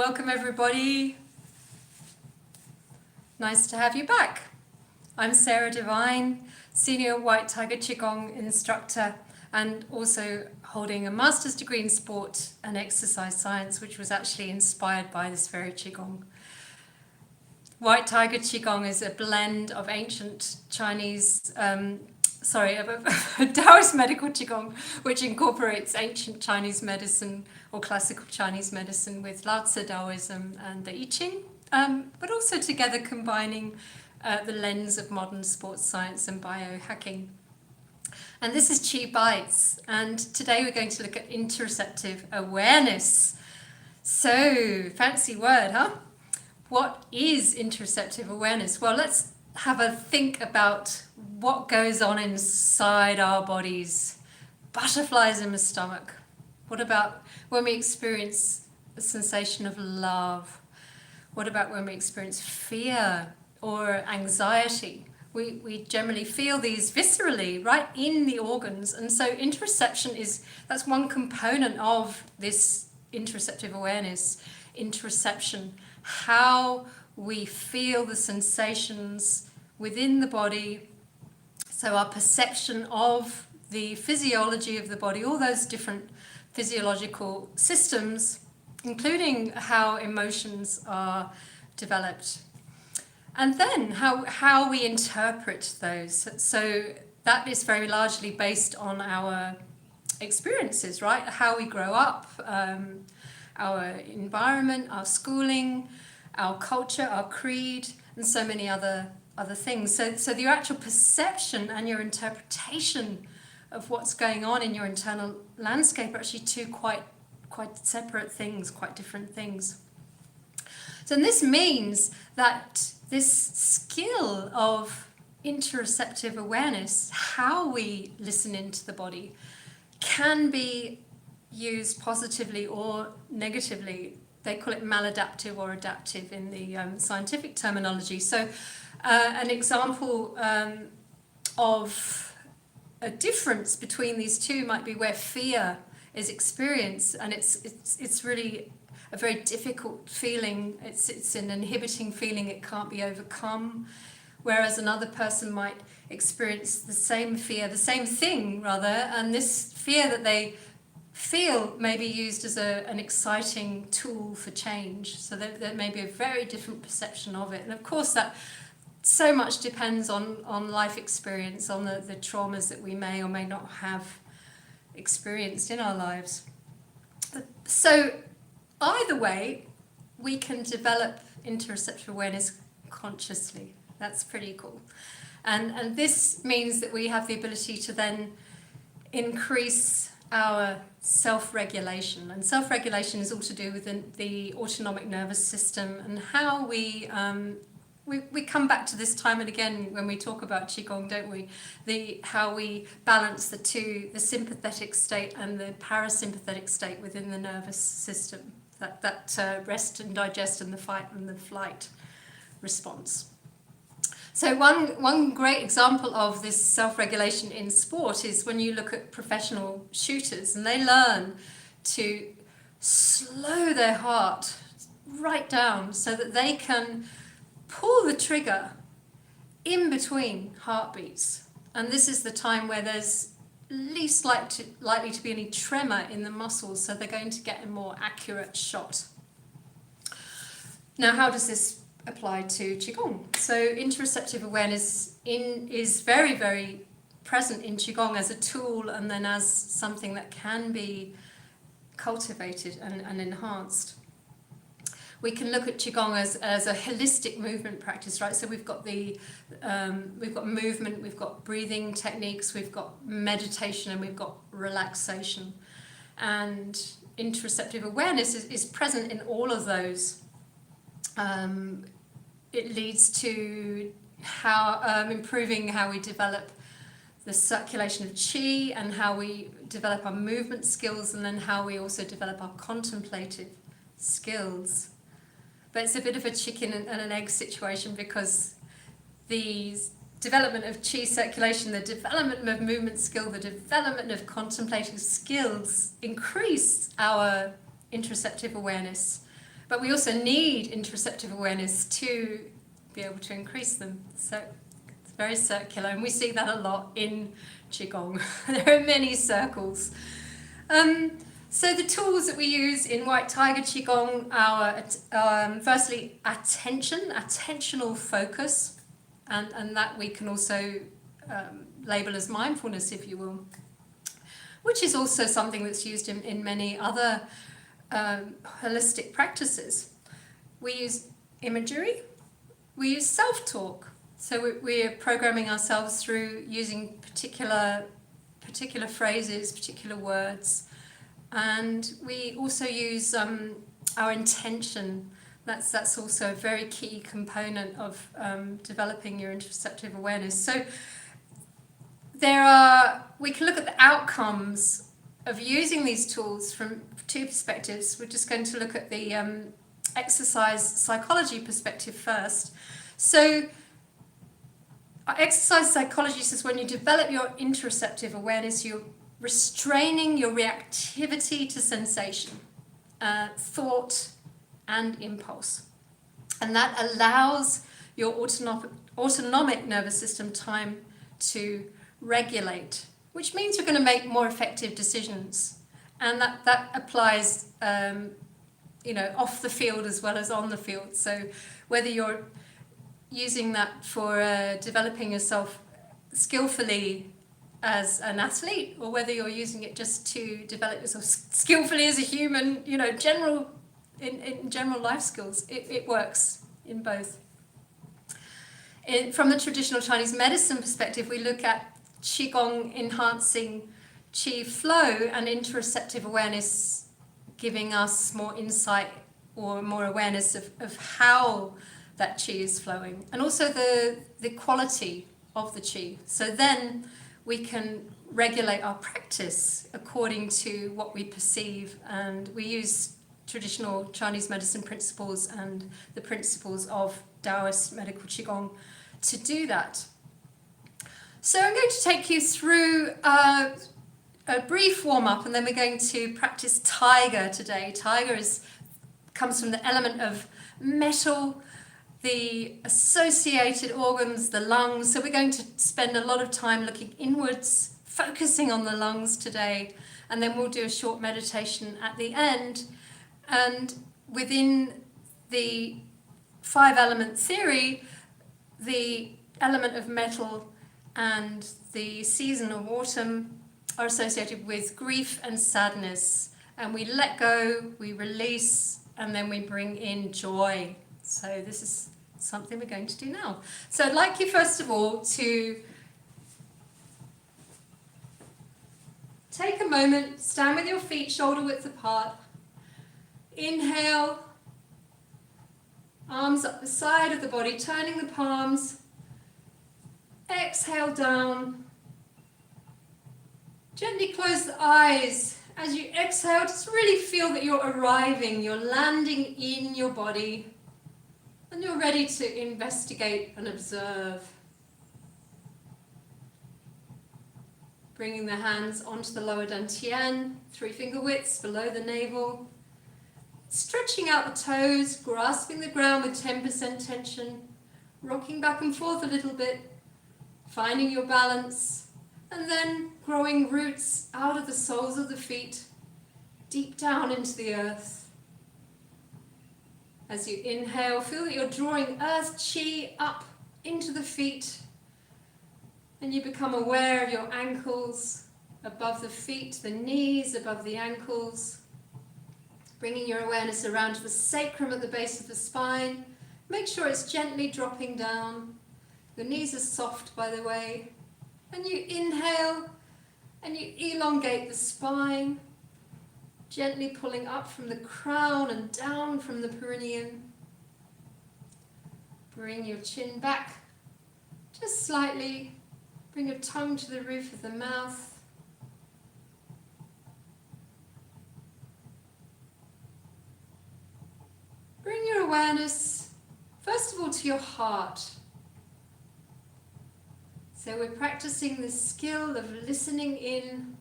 Welcome everybody. Nice to have you back. I'm Sarah Devine, Senior White Tiger Qigong Instructor and also holding a master's degree in sport and exercise science, which was actually inspired by this very Qigong. White Tiger Qigong is a blend of ancient Chinese, Taoist medical Qigong, which incorporates ancient Chinese medicine or classical Chinese medicine with Lao Tzu Taoism and the I Ching, but also together combining the lens of modern sports science and biohacking. And this is Qi-Bytes, and today we're going to look at interoceptive awareness. So, fancy word, huh? What is interoceptive awareness? Well, let's have a think about what goes on inside our bodies. Butterflies in the stomach. What about when we experience a sensation of love? What about when we experience fear or anxiety? We generally feel these viscerally, right in the organs. And so interoception that's one component of this interoceptive awareness. Interoception, how we feel the sensations within the body. So our perception of the physiology of the body, all those different physiological systems, including how emotions are developed. And then how we interpret those. So that is very largely based on our experiences, right? How we grow up, our environment, our schooling, our culture, our creed, and so many other things. So your actual perception and your interpretation of what's going on in your internal landscape are actually two quite separate things, quite different things. So this means that this skill of interoceptive awareness, how we listen into the body, can be used positively or negatively. They call it maladaptive or adaptive in the scientific terminology. So an example of a difference between these two might be where fear is experienced, and it's really a very difficult feeling. It's an inhibiting feeling. It can't be overcome. Whereas another person might experience the same fear, the same thing rather, and this fear that they feel may be used as an exciting tool for change. So there may be a very different perception of it. And of course that so much depends on life experience, on the traumas that we may or may not have experienced in our lives. So either way, we can develop interoceptive awareness consciously. That's pretty cool. And this means that we have the ability to then increase our self-regulation. And self-regulation is all to do with the autonomic nervous system and how we come back to this time and again when we talk about Qigong, don't we? How we balance the two, the sympathetic state and the parasympathetic state within the nervous system. That rest and digest and the fight and the flight response. So one great example of this self-regulation in sport is when you look at professional shooters and they learn to slow their heart right down so that they can pull the trigger in between heartbeats. And this is the time where there's least likely to be any tremor in the muscles, so they're going to get a more accurate shot. Now, how does this apply to Qigong? So interoceptive awareness is very, very present in Qigong as a tool and then as something that can be cultivated and enhanced. We can look at Qigong as a holistic movement practice, right? So we've got movement, we've got breathing techniques, we've got meditation, and we've got relaxation. And interoceptive awareness is present in all of those. It leads to improving how we develop the circulation of qi and how we develop our movement skills, and then how we also develop our contemplative skills. But it's a bit of a chicken and an egg situation, because the development of qi circulation, the development of movement skill, the development of contemplative skills increase our interoceptive awareness. But we also need interoceptive awareness to be able to increase them. So it's very circular, and we see that a lot in Qigong. There are many circles. So the tools that we use in White Tiger Qigong are firstly attentional focus, and that we can also label as mindfulness, if you will, which is also something that's used in many other holistic practices. We use imagery, we use self-talk. So we're programming ourselves through using particular phrases, particular words. And we also use our intention. That's also a very key component of developing your interoceptive awareness. So we can look at the outcomes of using these tools from two perspectives. We're just going to look at the exercise psychology perspective first. So exercise psychology says when you develop your interoceptive awareness, you're restraining your reactivity to sensation, thought and impulse. And that allows your autonomic nervous system time to regulate, which means you're going to make more effective decisions. And that applies off the field as well as on the field. So whether you're using that for developing yourself skillfully as an athlete, or whether you're using it just to develop yourself skillfully as a human, in general life skills, it works in both. From the traditional Chinese medicine perspective, we look at Qigong enhancing Qi flow and interoceptive awareness giving us more insight or more awareness of how that Qi is flowing, and also the quality of the Qi. So then we can regulate our practice according to what we perceive, and we use traditional Chinese medicine principles and the principles of Taoist medical Qigong to do that. So I'm going to take you through a brief warm-up, and then we're going to practice Tiger today. Tiger comes from the element of metal, the associated organs, the lungs. So we're going to spend a lot of time looking inwards, focusing on the lungs today, and then we'll do a short meditation at the end. And within the 5-element theory, the element of metal and the season of autumn are associated with grief and sadness. And we let go, we release, and then we bring in joy. So this is something we're going to do now. So I'd like you first of all to take a moment, stand with your feet shoulder width apart. Inhale, arms up the side of the body, turning the palms. Exhale down. Gently close the eyes. As you exhale, just really feel that you're arriving, you're landing in your body, and you're ready to investigate and observe. Bringing the hands onto the lower dantian, 3 finger widths below the navel. Stretching out the toes, grasping the ground with 10% tension, rocking back and forth a little bit, finding your balance, and then growing roots out of the soles of the feet, deep down into the earth. As you inhale, feel that you're drawing earth chi up into the feet, and you become aware of your ankles above the feet, the knees above the ankles, bringing your awareness around to the sacrum at the base of the spine. Make sure it's gently dropping down. Your knees are soft, by the way. And you inhale and you elongate the spine, gently pulling up from the crown and down from the perineum. Bring your chin back just slightly. Bring your tongue to the roof of the mouth. Bring your awareness, first of all, to your heart. So we're practicing the skill of listening in.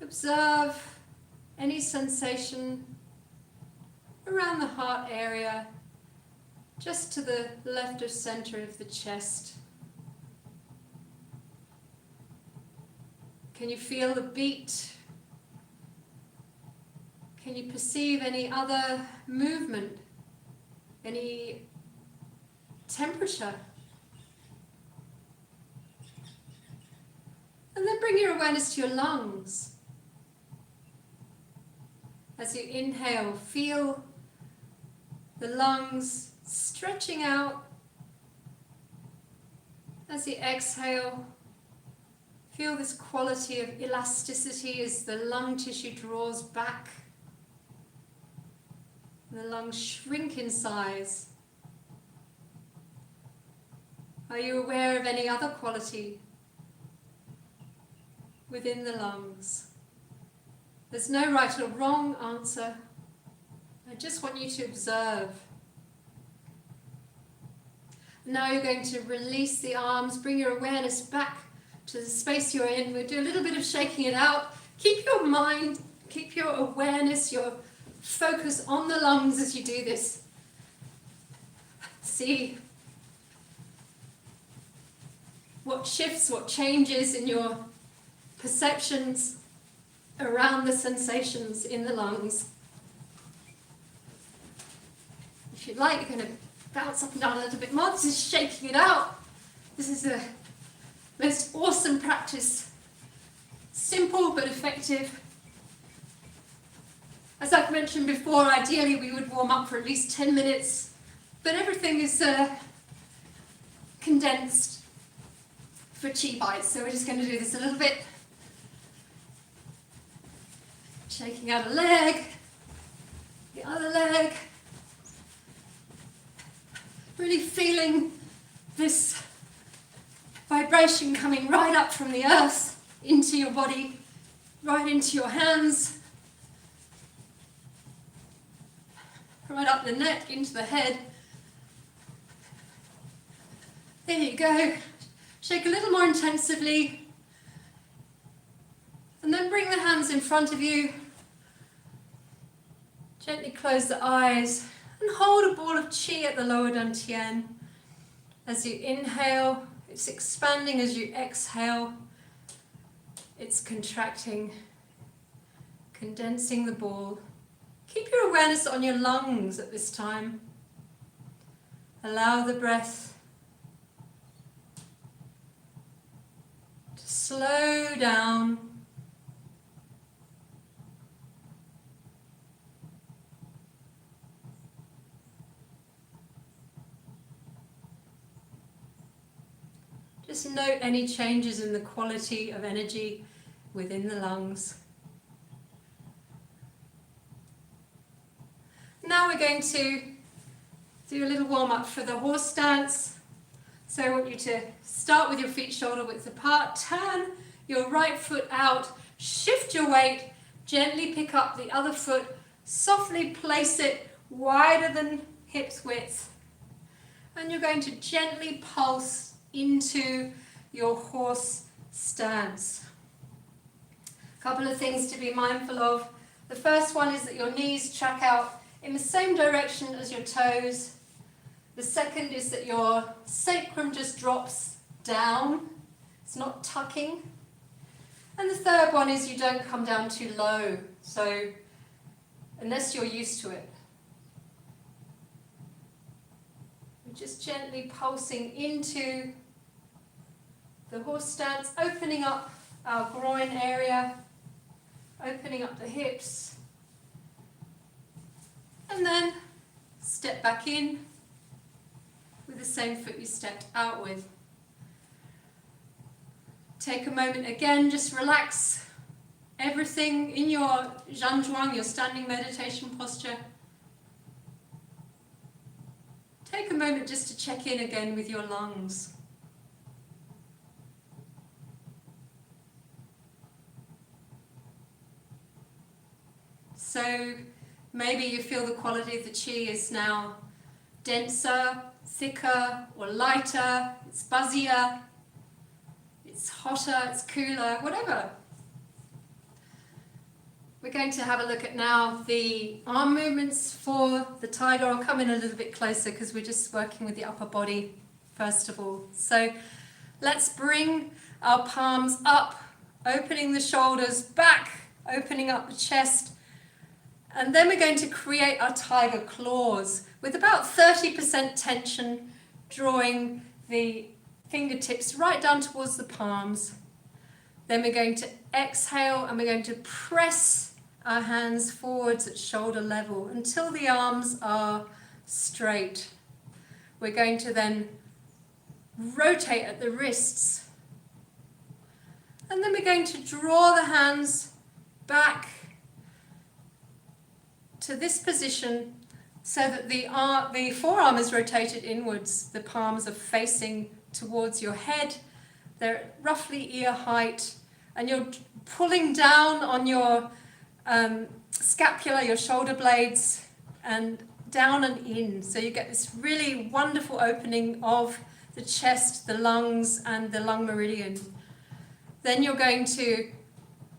Observe any sensation around the heart area, just to the left of center of the chest. Can you feel the beat? Can you perceive any other movement? Any temperature? And then bring your awareness to your lungs. As you inhale, feel the lungs stretching out. As you exhale, feel this quality of elasticity as the lung tissue draws back. The lungs shrink in size. Are you aware of any other quality within the lungs? There's no right or wrong answer. I just want you to observe. Now you're going to release the arms, bring your awareness back to the space you're in. We'll do a little bit of shaking it out. Keep your mind, keep your awareness, your focus on the lungs as you do this. See what shifts, what changes in your perceptions around the sensations in the lungs. If you like, you're going to bounce up and down a little bit more. This is shaking it out. This is the most awesome practice. Simple but effective. As I've mentioned before, ideally we would warm up for at least 10 minutes, but everything is condensed for Qi-Bytes, so we're just going to do this a little bit. Shaking out a leg, the other leg. Really feeling this vibration coming right up from the earth into your body, right into your hands, right up the neck, into the head. There you go. Shake a little more intensively. And then bring the hands in front of you. Gently close the eyes and hold a ball of Qi at the lower dantian. As you inhale, it's expanding. As you exhale, it's contracting, condensing the ball. Keep your awareness on your lungs at this time. Allow the breath to slow down. Just note any changes in the quality of energy within the lungs. Now we're going to do a little warm-up for the horse stance. So I want you to start with your feet shoulder width apart, turn your right foot out, shift your weight, gently pick up the other foot, softly place it wider than hips width, and you're going to gently pulse into your horse stance. A couple of things to be mindful of. The first one is that your knees track out in the same direction as your toes. The second is that your sacrum just drops down. It's not tucking. And the third one is you don't come down too low. So unless you're used to it. We're just gently pulsing into the horse stance, opening up our groin area, opening up the hips, and then step back in with the same foot you stepped out with. Take a moment again, just relax everything in your zhanzhuang, your standing meditation posture. Take a moment just to check in again with your lungs. So maybe you feel the quality of the Qi is now denser, thicker, or lighter, it's buzzier, it's hotter, it's cooler, whatever. We're going to have a look at now the arm movements for the tiger. I'll come in a little bit closer because we're just working with the upper body first of all. So let's bring our palms up, opening the shoulders back, opening up the chest, and then we're going to create our tiger claws with about 30% tension, drawing the fingertips right down towards the palms. Then we're going to exhale and we're going to press our hands forwards at shoulder level until the arms are straight. We're going to then rotate at the wrists. And then we're going to draw the hands back to this position so that the forearm is rotated inwards. The palms are facing towards your head. They're roughly ear height. And you're pulling down on your scapula, your shoulder blades, and down and in. So you get this really wonderful opening of the chest, the lungs, and the lung meridian. Then you're going to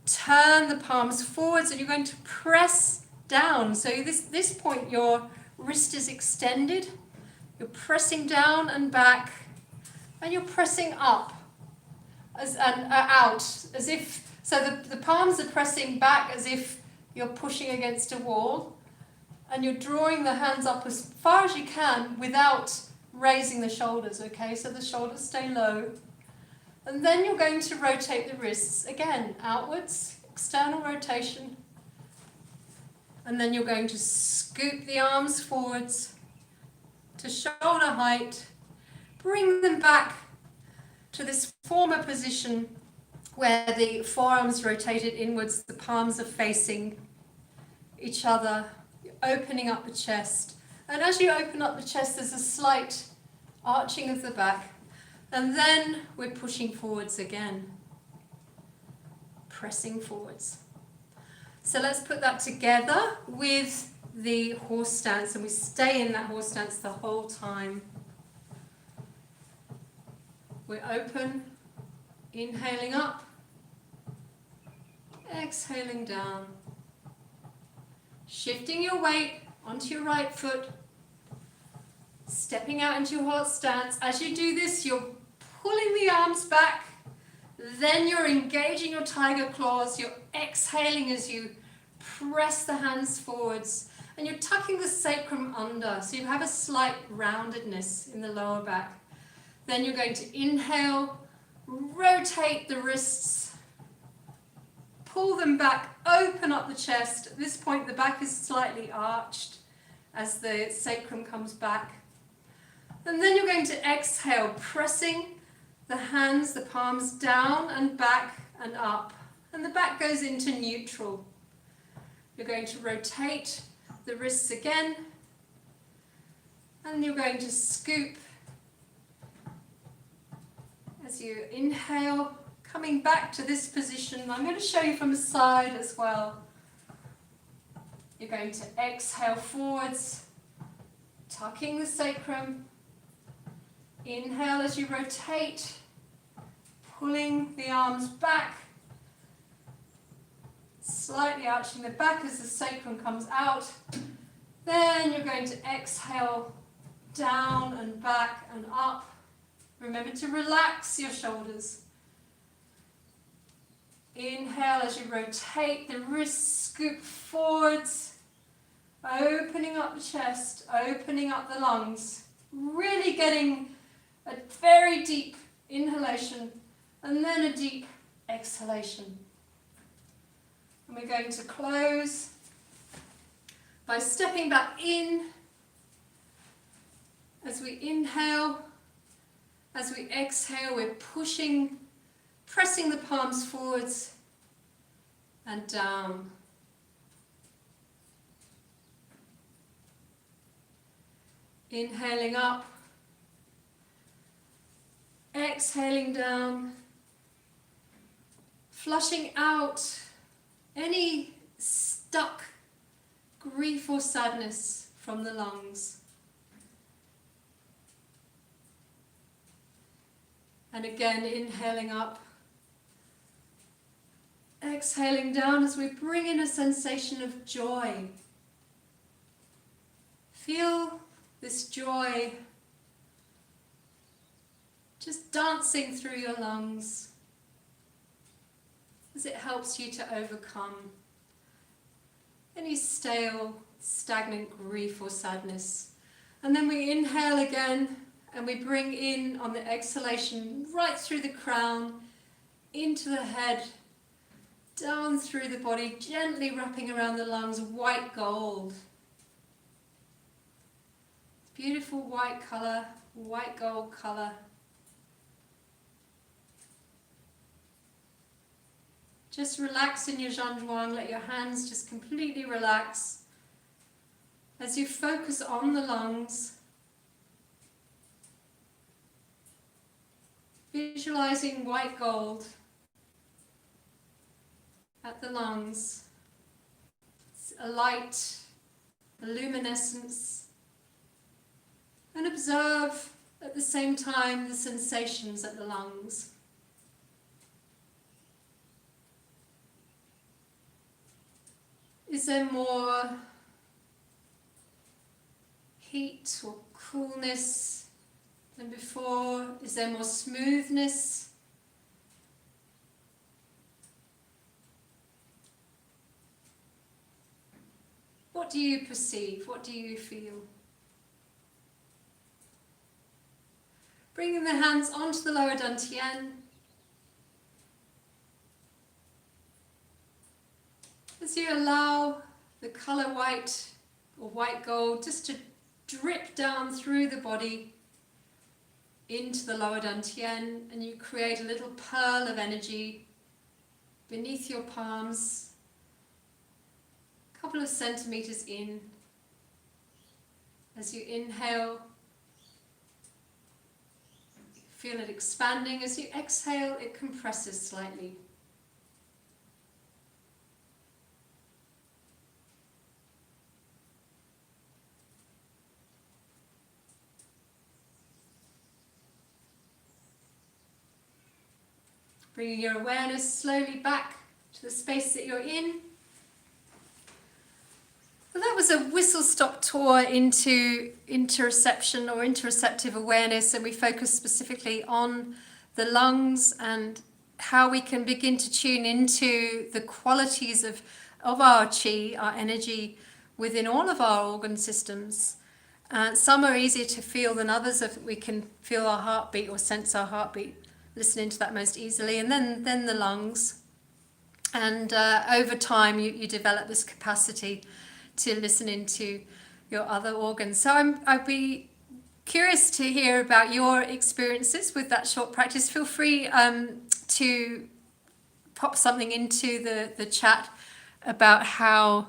turn the palms forwards and you're going to press down. So this point, your wrist is extended. You're pressing down and back, and you're pressing up and out, as if, so the palms are pressing back as if you're pushing against a wall, and you're drawing the hands up as far as you can without raising the shoulders, okay? So the shoulders stay low. And then you're going to rotate the wrists, again, outwards, external rotation. And then you're going to scoop the arms forwards to shoulder height, bring them back to this former position where the forearms rotated inwards, the palms are facing each other, you're opening up the chest. And as you open up the chest, there's a slight arching of the back. And then we're pushing forwards again, pressing forwards. So let's put that together with the horse stance, and we stay in that horse stance the whole time. We're open, inhaling up, exhaling down. Shifting your weight onto your right foot, stepping out into your horse stance. As you do this, you're pulling the arms back, then you're engaging your tiger claws, you're exhaling as you press the hands forwards, and you're tucking the sacrum under, so you have a slight roundedness in the lower back. Then you're going to inhale, rotate the wrists, pull them back, open up the chest. At this point, the back is slightly arched as the sacrum comes back. And then you're going to exhale, pressing the hands, the palms down and back and up. And the back goes into neutral. You're going to rotate the wrists again. And you're going to scoop as you inhale, coming back to this position. I'm going to show you from the side as well. You're going to exhale forwards, tucking the sacrum. Inhale as you rotate, pulling the arms back, slightly arching the back as the sacrum comes out. Then you're going to exhale down and back and up. Remember to relax your shoulders. Inhale as you rotate the wrists, scoop forwards, opening up the chest, opening up the lungs, really getting a very deep inhalation and then a deep exhalation. And we're going to close by stepping back in as we inhale. As we exhale, we're pushing, pressing the palms forwards and down. Inhaling up, exhaling down, flushing out any stuck grief or sadness from the lungs. And again, inhaling up, Exhaling down as we bring in a sensation of joy. Feel this joy just dancing through your lungs as it helps you to overcome any stale, stagnant grief or sadness. And then we inhale again and we bring in on the exhalation right through the crown, into the head, down through the body, gently wrapping around the lungs, white gold. Beautiful white colour, white gold colour. Just relax in your Zhanzhuang, let your hands just completely relax. As you focus on the lungs, visualizing white gold at the lungs, it's a light, a luminescence, and observe at the same time the sensations at the lungs. Is there more heat or coolness than before? Is there more smoothness? What do you perceive? What do you feel? Bringing the hands onto the lower dantian. As you allow the colour white or white gold just to drip down through the body into the lower dantian, and you create a little pearl of energy beneath your palms, a couple of centimeters in. As you inhale, feel it expanding. As you exhale, it compresses slightly. Bringing your awareness slowly back to the space that you're in. Well, that was a whistle-stop tour into interoception or interoceptive awareness, and we focused specifically on the lungs and how we can begin to tune into the qualities of our qi, our energy, within all of our organ systems. Some are easier to feel than others. If we can feel our heartbeat or sense our heartbeat, listen into that most easily, and then the lungs. And over time, you develop this capacity to listen into your other organs. So I'd be curious to hear about your experiences with that short practice. Feel free to pop something into the chat about how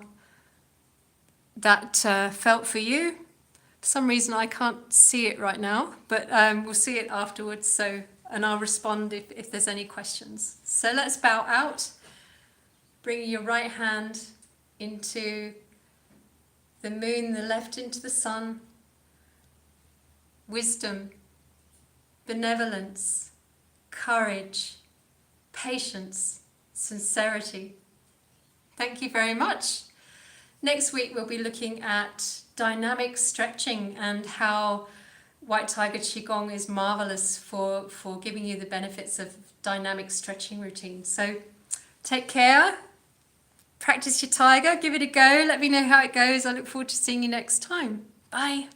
that felt for you. For some reason, I can't see it right now, but we'll see it afterwards. And I'll respond if there's any questions. So let's bow out, bringing your right hand into the moon, the left into the sun. Wisdom, benevolence, courage, patience, sincerity. Thank you very much. Next week we'll be looking at dynamic stretching and how White Tiger Qigong is marvelous for giving you the benefits of dynamic stretching routines. So take care, practice your tiger, give it a go, let me know how it goes. I look forward to seeing you next time. Bye.